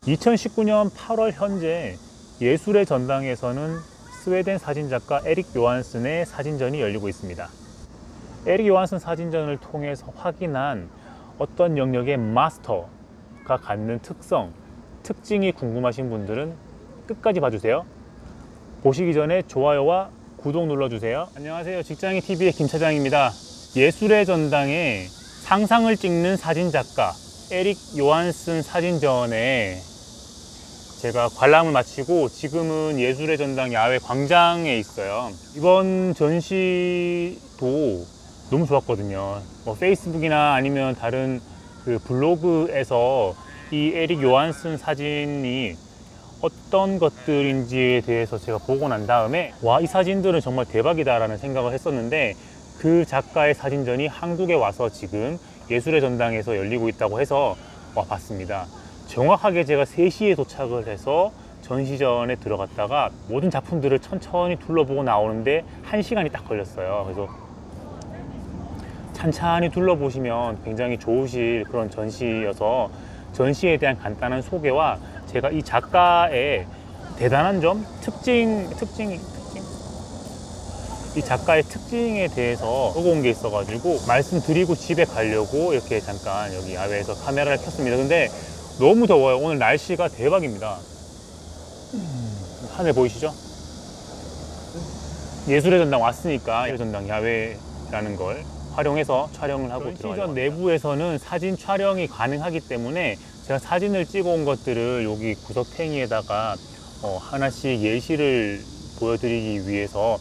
2019년 8월 현재 예술의 전당에서는 스웨덴 사진작가 에릭 요한슨의 사진전이 열리고 있습니다. 에릭 요한슨 사진전을 통해서 확인한 어떤 영역의 마스터가 갖는 특성, 특징이 궁금하신 분들은 끝까지 봐주세요. 보시기 전에 좋아요와 구독 눌러주세요. 안녕하세요. 직장인TV의 김 차장입니다. 예술의 전당에 상상을 찍는 사진작가 에릭 요한슨 사진전에 제가 관람을 마치고 지금은 예술의 전당 야외 광장에 있어요. 이번 전시도 너무 좋았거든요. 페이스북이나 아니면 다른 그 블로그에서 이 에릭 요한슨 사진이 어떤 것들인지에 대해서 제가 보고 난 다음에 와, 이 사진들은 정말 대박이다 라는 생각을 했었는데, 그 작가의 사진전이 한국에 와서 지금 예술의 전당에서 열리고 있다고 해서 와봤습니다. 정확하게 제가 3시에 도착을 해서 전시전에 들어갔다가 모든 작품들을 천천히 둘러보고 나오는데 1시간이 딱 걸렸어요. 그래서 찬찬히 둘러보시면 굉장히 좋으실 그런 전시여서 전시에 대한 간단한 소개와 제가 이 작가의 대단한 점, 이 작가의 특징에 대해서 적어온 게 있어가지고 말씀드리고 집에 가려고 이렇게 잠깐 여기 야외에서 카메라를 켰습니다. 근데 너무 더워요. 오늘 날씨가 대박입니다. 하늘 보이시죠? 예술의 전당 왔으니까 예술의 전당 야외라는 걸 활용해서 촬영을 하고 들어가요. 전시전 내부에서는 사진 촬영이 가능하기 때문에 제가 사진을 찍어 온 것들을 여기 구석탱이에다가 하나씩 예시를 보여드리기 위해서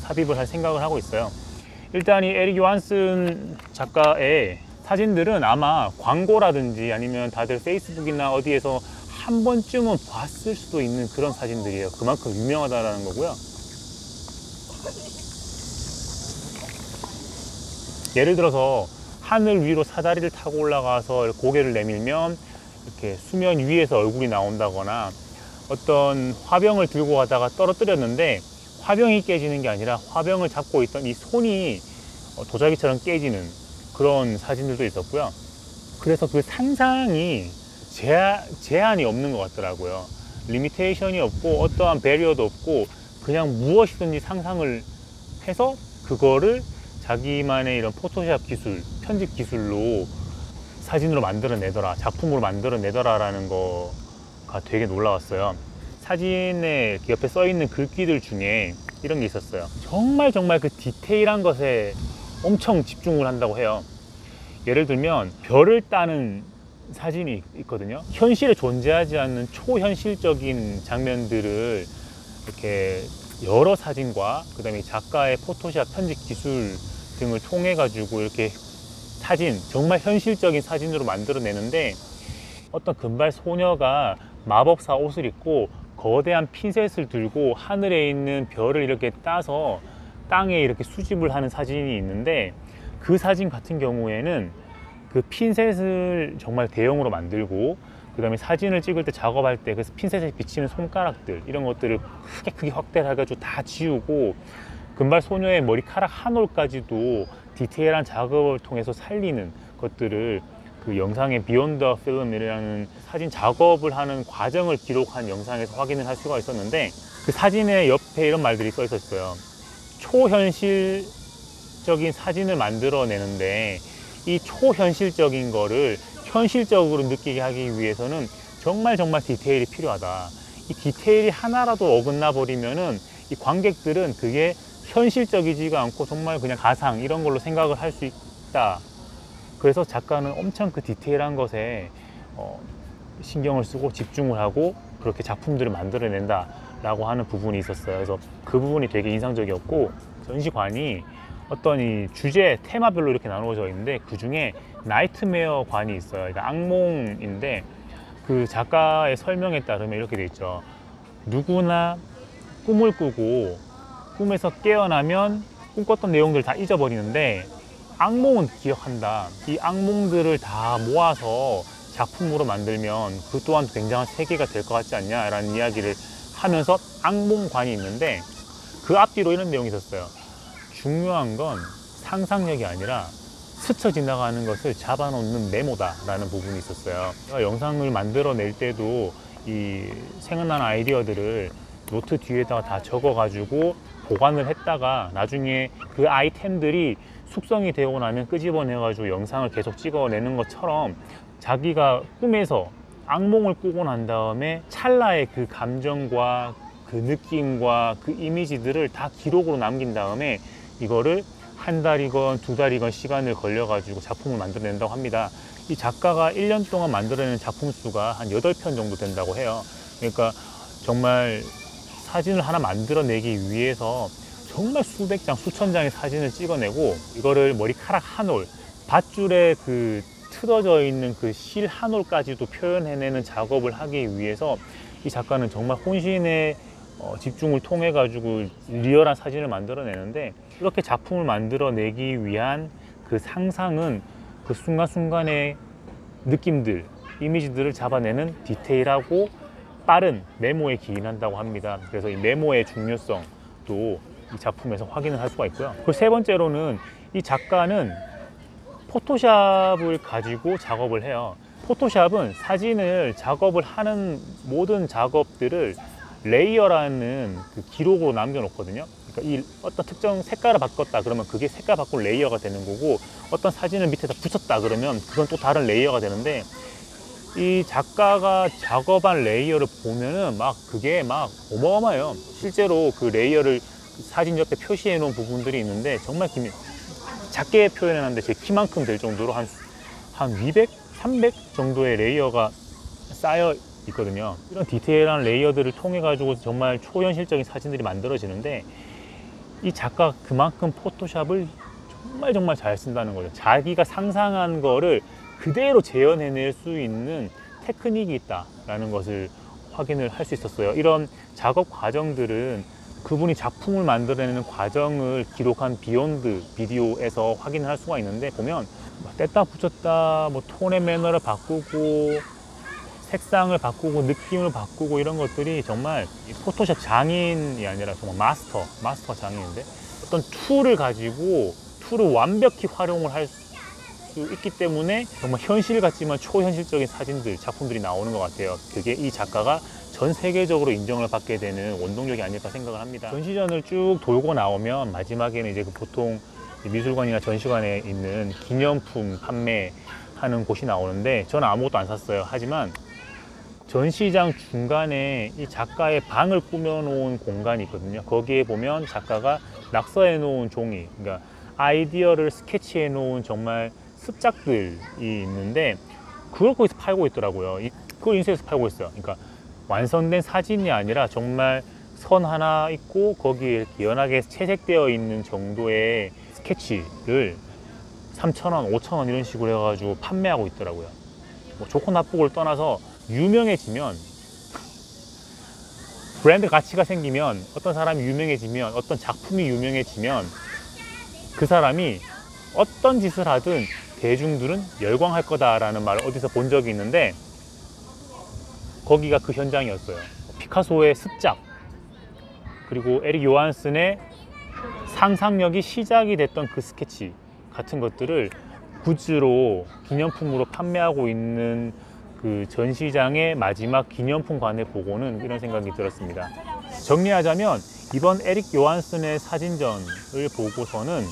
삽입을 할 생각을 하고 있어요. 일단 이 에릭 요한슨 작가의 사진들은 아마 광고라든지 아니면 다들 페이스북이나 어디에서 한 번쯤은 봤을 수도 있는 그런 사진들이에요. 그만큼 유명하다는 거고요. 예를 들어서 하늘 위로 사다리를 타고 올라가서 고개를 내밀면 이렇게 수면 위에서 얼굴이 나온다거나, 어떤 화병을 들고 가다가 떨어뜨렸는데 화병이 깨지는 게 아니라 화병을 잡고 있던 이 손이 도자기처럼 깨지는 그런 사진들도 있었고요. 그래서 그 상상이 제한이 없는 것 같더라고요. 리미테이션이 없고 어떠한 배리어도 없고 그냥 무엇이든지 상상을 해서 그거를 자기만의 이런 포토샵 기술, 편집 기술로 사진으로 만들어내더라, 작품으로 만들어내더라 라는 거가 되게 놀라웠어요. 사진에 옆에 써있는 글귀들 중에 이런 게 있었어요. 정말 그 디테일한 것에 엄청 집중을 한다고 해요. 예를 들면 별을 따는 사진이 있거든요. 현실에 존재하지 않는 초현실적인 장면들을 이렇게 여러 사진과 그 다음에 작가의 포토샵 편집 기술 등을 통해 가지고 이렇게 사진, 정말 현실적인 사진으로 만들어내는데, 어떤 금발 소녀가 마법사 옷을 입고 거대한 핀셋을 들고 하늘에 있는 별을 이렇게 따서 땅에 이렇게 수집을 하는 사진이 있는데, 그 사진 같은 경우에는 그 핀셋을 정말 대형으로 만들고 그 다음에 사진을 찍을 때 작업할 때 그 핀셋에 비치는 손가락들, 이런 것들을 크게 확대를 해가지고 다 지우고 금발 소녀의 머리카락 한 올까지도 디테일한 작업을 통해서 살리는 것들을 그 영상의 비욘드 더 필름이라는 사진 작업을 하는 과정을 기록한 영상에서 확인을 할 수가 있었는데, 그 사진의 옆에 이런 말들이 써 있었어요. 초현실적인 사진을 만들어내는데 이 초현실적인 거를 현실적으로 느끼게 하기 위해서는 정말 디테일이 필요하다. 이 디테일이 하나라도 어긋나 버리면은 이 관객들은 그게 현실적이지가 않고 정말 그냥 가상 이런 걸로 생각을 할 수 있다. 그래서 작가는 엄청 그 디테일한 것에 신경을 쓰고 집중을 하고 그렇게 작품들을 만들어낸다 라고 하는 부분이 있었어요. 그래서 그 부분이 되게 인상적이었고, 전시관이 어떤 이 주제 테마별로 이렇게 나누어져 있는데 그 중에 나이트메어 관이 있어요. 그러니까 악몽인데, 그 작가의 설명에 따르면 이렇게 돼 있죠. 누구나 꿈을 꾸고 꿈에서 깨어나면 꿈꿨던 내용들을 다 잊어버리는데 악몽은 기억한다. 이 악몽들을 다 모아서 작품으로 만들면 그 또한 굉장한 세계가 될 것 같지 않냐 라는 이야기를 하면서 악몽관이 있는데, 그 앞뒤로 이런 내용이 있었어요. 중요한 건 상상력이 아니라 스쳐 지나가는 것을 잡아놓는 메모다라는 부분이 있었어요. 제가 영상을 만들어낼 때도 이 생각나는 아이디어들을 노트 뒤에다가 다 적어가지고 보관을 했다가 나중에 그 아이템들이 숙성이 되고 나면 끄집어내가지고 영상을 계속 찍어내는 것처럼 자기가 꿈에서 악몽을 꾸고 난 다음에 찰나의 그 감정과 그 느낌과 그 이미지들을 다 기록으로 남긴 다음에 이거를 한 달이건 두 달이건 시간을 걸려가지고 작품을 만들어낸다고 합니다. 이 작가가 1년 동안 만들어내는 작품 수가 한 8편 정도 된다고 해요. 그러니까 정말 사진을 하나 만들어내기 위해서 정말 수백 장, 수천 장의 사진을 찍어내고 이거를 머리카락 한 올, 밧줄에 그 틀어져 있는 그 실 한 올까지도 표현해내는 작업을 하기 위해서 이 작가는 정말 혼신의 집중을 통해 가지고 리얼한 사진을 만들어내는데, 이렇게 작품을 만들어내기 위한 그 상상은 그 순간순간의 느낌들, 이미지들을 잡아내는 디테일하고 빠른 메모에 기인한다고 합니다. 그래서 이 메모의 중요성도 이 작품에서 확인을 할 수가 있고요. 그리고 세 번째로는 이 작가는 포토샵을 가지고 작업을 해요. 포토샵은 사진을 작업을 하는 모든 작업들을 레이어라는 그 기록으로 남겨놓거든요. 그러니까 이 어떤 특정 색깔을 바꿨다 그러면 그게 색깔 바꾼 레이어가 되는 거고, 어떤 사진을 밑에다 붙였다 그러면 그건 또 다른 레이어가 되는데, 이 작가가 작업한 레이어를 보면은 그게 어마어마해요. 실제로 그 레이어를 사진 옆에 표시해 놓은 부분들이 있는데 정말 작게 표현해놨는데 제 키만큼 될 정도로 한 200, 300 정도의 레이어가 쌓여 있거든요. 이런 디테일한 레이어들을 통해 가지고 정말 초현실적인 사진들이 만들어지는데, 이 작가가 그만큼 포토샵을 정말 잘 쓴다는 거죠. 자기가 상상한 거를 그대로 재현해낼 수 있는 테크닉이 있다라는 것을 확인을 할 수 있었어요. 이런 작업 과정들은 그분이 작품을 만들어내는 과정을 기록한 비욘드 비디오에서 확인을 할 수가 있는데, 보면 뗐다 붙였다, 톤의 매너를 바꾸고 색상을 바꾸고 느낌을 바꾸고 이런 것들이 정말 포토샵 장인이 아니라 정말 마스터 장인인데, 어떤 툴을 가지고 툴을 완벽히 활용을 할 수 있기 때문에 정말 현실 같지만 초현실적인 사진들, 작품들이 나오는 것 같아요. 그게 이 작가가 전 세계적으로 인정을 받게 되는 원동력이 아닐까 생각을 합니다. 전시전을 쭉 돌고 나오면 마지막에는 이제 보통 미술관이나 전시관에 있는 기념품 판매하는 곳이 나오는데, 저는 아무것도 안 샀어요. 하지만 전시장 중간에 이 작가의 방을 꾸며놓은 공간이 있거든요. 거기에 보면 작가가 낙서해 놓은 종이, 그러니까 아이디어를 스케치해 놓은 정말 습작들이 있는데, 그걸 거기서 팔고 있더라고요. 그걸 인쇄해서 팔고 있어요. 그러니까 완성된 사진이 아니라 정말 선 하나 있고 거기에 이렇게 연하게 채색되어 있는 정도의 스케치를 3,000원, 5,000원 이런 식으로 해가지고 판매하고 있더라고요. 좋고 나쁘고를 떠나서 유명해지면, 브랜드 가치가 생기면, 어떤 사람이 유명해지면, 어떤 작품이 유명해지면 그 사람이 어떤 짓을 하든 대중들은 열광할 거다라는 말을 어디서 본 적이 있는데, 거기가 그 현장이었어요. 피카소의 습작, 그리고 에릭 요한슨의 상상력이 시작이 됐던 그 스케치 같은 것들을 굿즈로, 기념품으로 판매하고 있는 그 전시장의 마지막 기념품관을 보고는 이런 생각이 들었습니다. 정리하자면 이번 에릭 요한슨의 사진전을 보고서는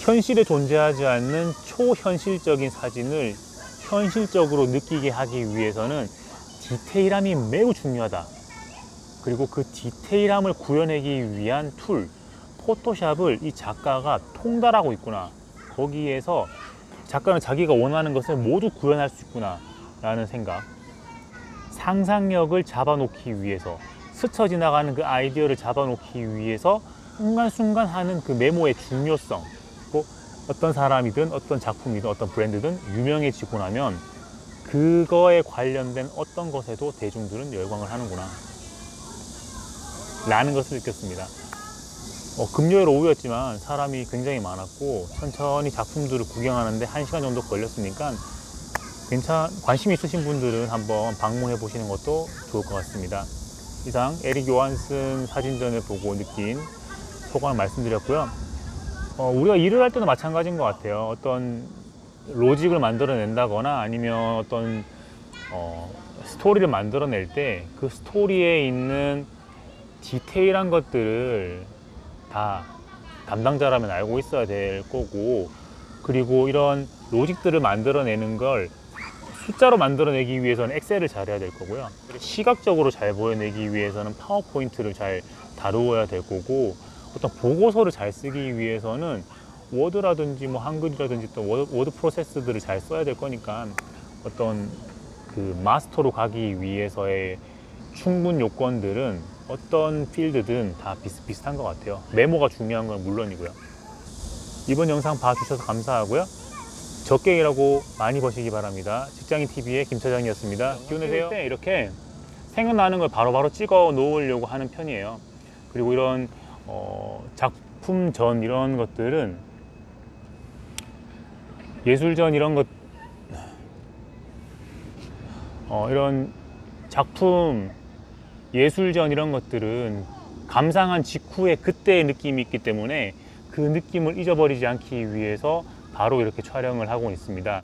현실에 존재하지 않는 초현실적인 사진을 현실적으로 느끼게 하기 위해서는 디테일함이 매우 중요하다. 그리고 그 디테일함을 구현하기 위한 툴, 포토샵을 이 작가가 통달하고 있구나. 거기에서 작가는 자기가 원하는 것을 모두 구현할 수 있구나 라는 생각. 상상력을 잡아놓기 위해서, 스쳐 지나가는 그 아이디어를 잡아놓기 위해서 순간순간 하는 그 메모의 중요성, 또 어떤 사람이든 어떤 작품이든 어떤 브랜드든 유명해지고 나면 그거에 관련된 어떤 것에도 대중들은 열광을 하는구나 라는 것을 느꼈습니다. 금요일 오후였지만 사람이 굉장히 많았고, 천천히 작품들을 구경하는데 1시간 정도 걸렸으니까 관심 있으신 분들은 한번 방문해 보시는 것도 좋을 것 같습니다. 이상 에릭 요한슨 사진전을 보고 느낀 소감을 말씀드렸고요. 우리가 일을 할 때도 마찬가지인 것 같아요. 어떤 로직을 만들어낸다거나 아니면 어떤 스토리를 만들어낼 때 그 스토리에 있는 디테일한 것들을 다 담당자라면 알고 있어야 될 거고, 그리고 이런 로직들을 만들어내는 걸 숫자로 만들어내기 위해서는 엑셀을 잘해야 될 거고요. 시각적으로 잘 보여내기 위해서는 파워포인트를 잘 다루어야 될 거고, 어떤 보고서를 잘 쓰기 위해서는 워드라든지 뭐 한글이라든지 또 워드 프로세스들을 잘 써야 될 거니까, 어떤 그 마스터로 가기 위해서의 충분 요건들은 어떤 필드든 다 비슷비슷한 것 같아요. 메모가 중요한 건 물론이고요. 이번 영상 봐주셔서 감사하고요. 적게 일하고 많이 버시기 바랍니다. 직장인TV의 김 차장이었습니다. 기운 내세요. 이렇게 생각나는 걸 바로바로 찍어 놓으려고 하는 편이에요. 그리고 이런 작품 전 이런 것들은 예술전 이런 것 이런 작품 예술전 이런 것들은 감상한 직후에 그때의 느낌이 있기 때문에 그 느낌을 잊어버리지 않기 위해서 바로 이렇게 촬영을 하고 있습니다.